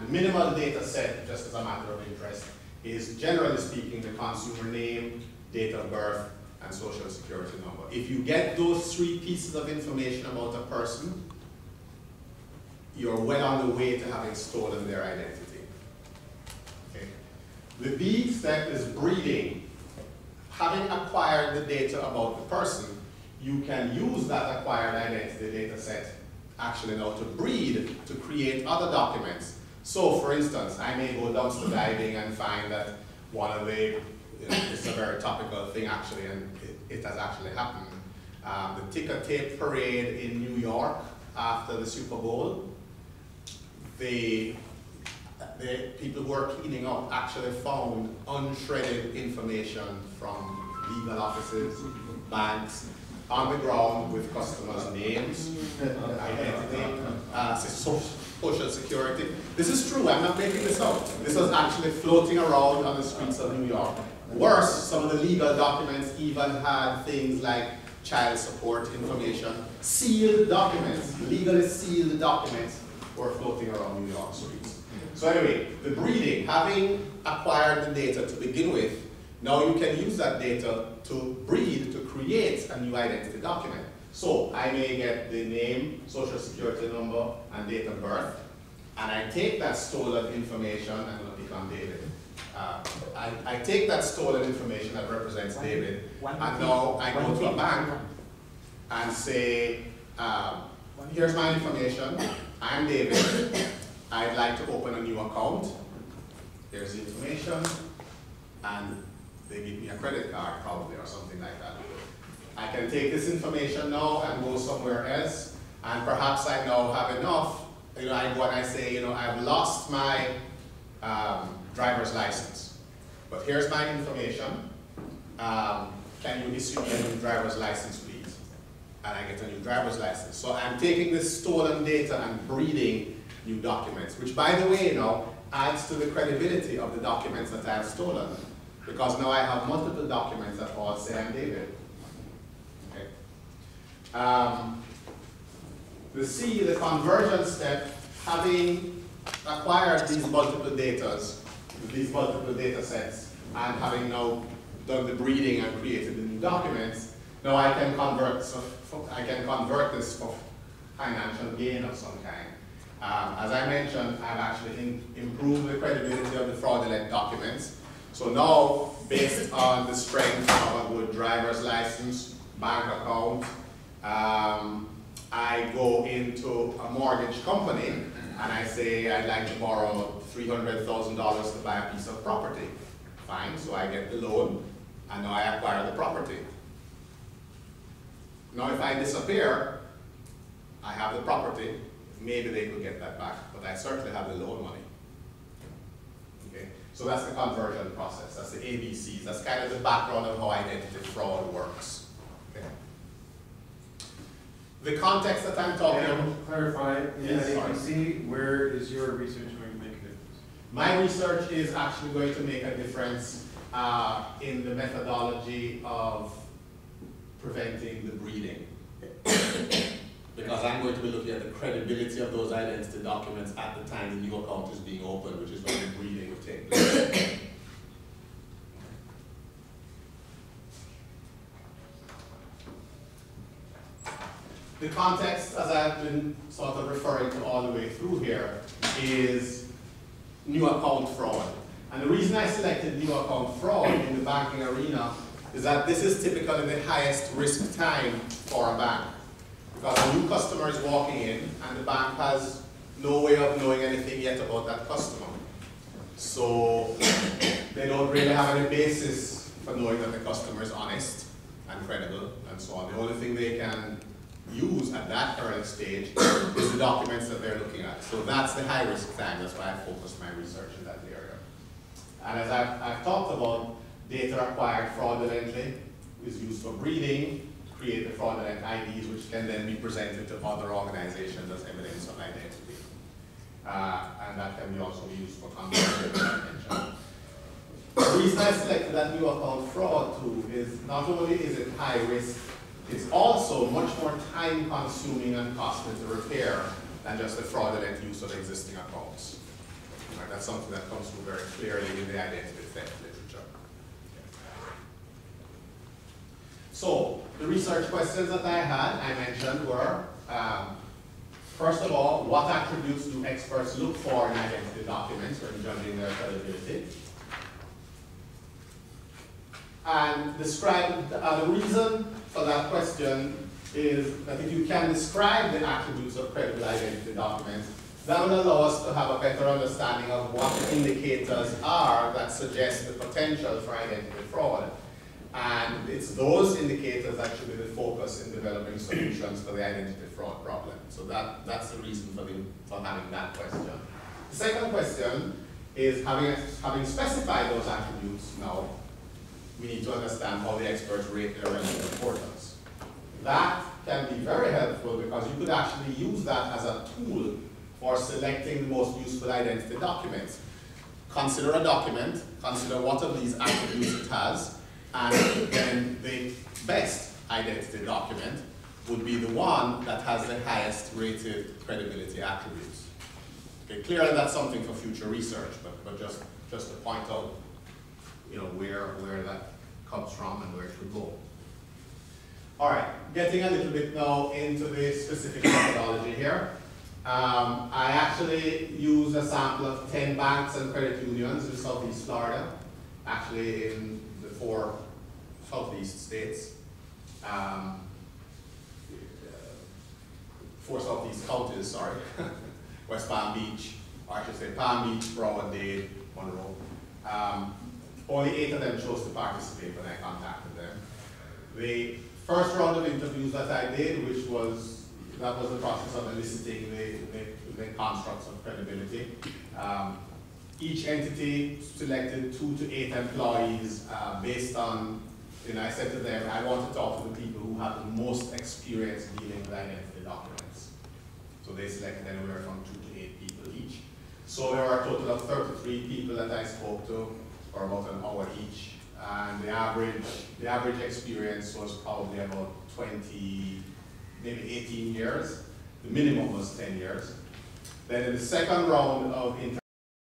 the minimal data set, just as a matter of interest, is generally speaking the consumer name, date of birth, and social security number. If you get those three pieces of information about a person, you're well on the way to having stolen their identity. Okay. The B step is breeding. Having acquired the data about the person, you can use that acquired identity data set actually now to breed, to create other documents. So for instance, I may go dumpster diving and find that one of the, it's a very topical thing actually, and it has actually happened. The ticker tape parade in New York after the Super Bowl, the people who are cleaning up actually found unshredded information from legal offices, banks, on the ground with customers' names, identity, social security. This is true, I'm not making this up. This was actually floating around on the streets of New York. Worse, some of the legal documents even had things like child support information, sealed documents, legally sealed documents were floating around New York streets. So anyway, the breeding, having acquired the data to begin with, now you can use that data to breed, to create a new identity document. So I may get the name, social security number, and date of birth, and I take that stolen information, I'm going to pick on David. I take that stolen information that represents David, and now I go to a bank and say, here's my information, I'm David, I'd like to open a new account, here's the information, and they give me a credit card probably or something like that. I can take this information now and go somewhere else, and perhaps I now have enough, I go and I say, I've lost my driver's license, but here's my information, can you issue me a new driver's license please? And I get a new driver's license. So I'm taking this stolen data and breeding new documents, which by the way adds to the credibility of the documents that I have stolen, because now I have multiple documents that all say I'm David. Okay. The C, the conversion step, having acquired these multiple data sets, and having now done the breeding and created the new documents, now I can convert this for financial gain of some kind. As I mentioned, I've actually improved the credibility of the fraudulent documents. So now, based on the strength of a good driver's license, bank account, I go into a mortgage company and I say I'd like to borrow $300,000 to buy a piece of property. Fine, so I get the loan and now I acquire the property. Now if I disappear, I have the property, maybe they could get that back, but I certainly have the loan money. Okay? So that's the conversion process, that's the ABCs, that's kind of the background of how identity fraud works. Okay? The context that I'm talking about. To clarify, in that ABC, where is your research going to make a difference? My research is actually going to make a difference in the methodology of preventing the breeding. Because I'm going to be looking at the credibility of those identity documents at the time the new account is being opened, which is when the breeding will take place. The context, as I've been sort of referring to all the way through here, is new account fraud. And the reason I selected new account fraud in the banking arena is that this is typically the highest risk time for a bank. Because a new customer is walking in and the bank has no way of knowing anything yet about that customer. So they don't really have any basis for knowing that the customer is honest and credible and so on. The only thing they can use at that early stage is the documents that they're looking at. So that's the high risk time. That's why I focused my research in that area. And as I've talked about, data acquired fraudulently is used for breeding, create the fraudulent IDs, which can then be presented to other organizations as evidence of identity. And that can be also used for conversion. The reason I selected that new account fraud tool is not only is it high risk, it's also much more time consuming and costly to repair than just the fraudulent use of existing accounts. That's something that comes through very clearly in the identity theft literature. So, the research questions that I mentioned were, first of all, what attributes do experts look for in identity documents when judging their credibility? And describe, the reason for that question is that if you can describe the attributes of credible identity documents, that will allow us to have a better understanding of what the indicators are that suggest the potential for identity fraud. And it's those indicators that should be the focus in developing solutions for the identity fraud problem. So that's the reason for having that question. The second question is, having specified those attributes now, we need to understand how the experts rate their relative importance. That can be very helpful because you could actually use that as a tool for selecting the most useful identity documents. Consider a document, consider what of these attributes it has, and then the best identity document would be the one that has the highest rated credibility attributes. Okay, clearly that's something for future research, but just to point out, where that comes from and where it should go. All right, getting a little bit now into the specific methodology here. I actually used a sample of 10 banks and credit unions in Southeast Florida, actually in the 4 Southeast states, 4 Southeast counties, sorry. West Palm Beach, or I should say Palm Beach, Broward, Dade, Monroe. Only 8 of them chose to participate when I contacted them. The first round of interviews that I did, that was the process of eliciting the constructs of credibility. Each entity selected 2 to 8 employees based on, I said to them, I want to talk to the people who have the most experience dealing with identity documents. So they selected anywhere from 2 to 8 people each. So there were a total of 33 people that I spoke to for about an hour each. And the average experience was probably about 20, maybe 18 years. The minimum was 10 years. Then in the second round of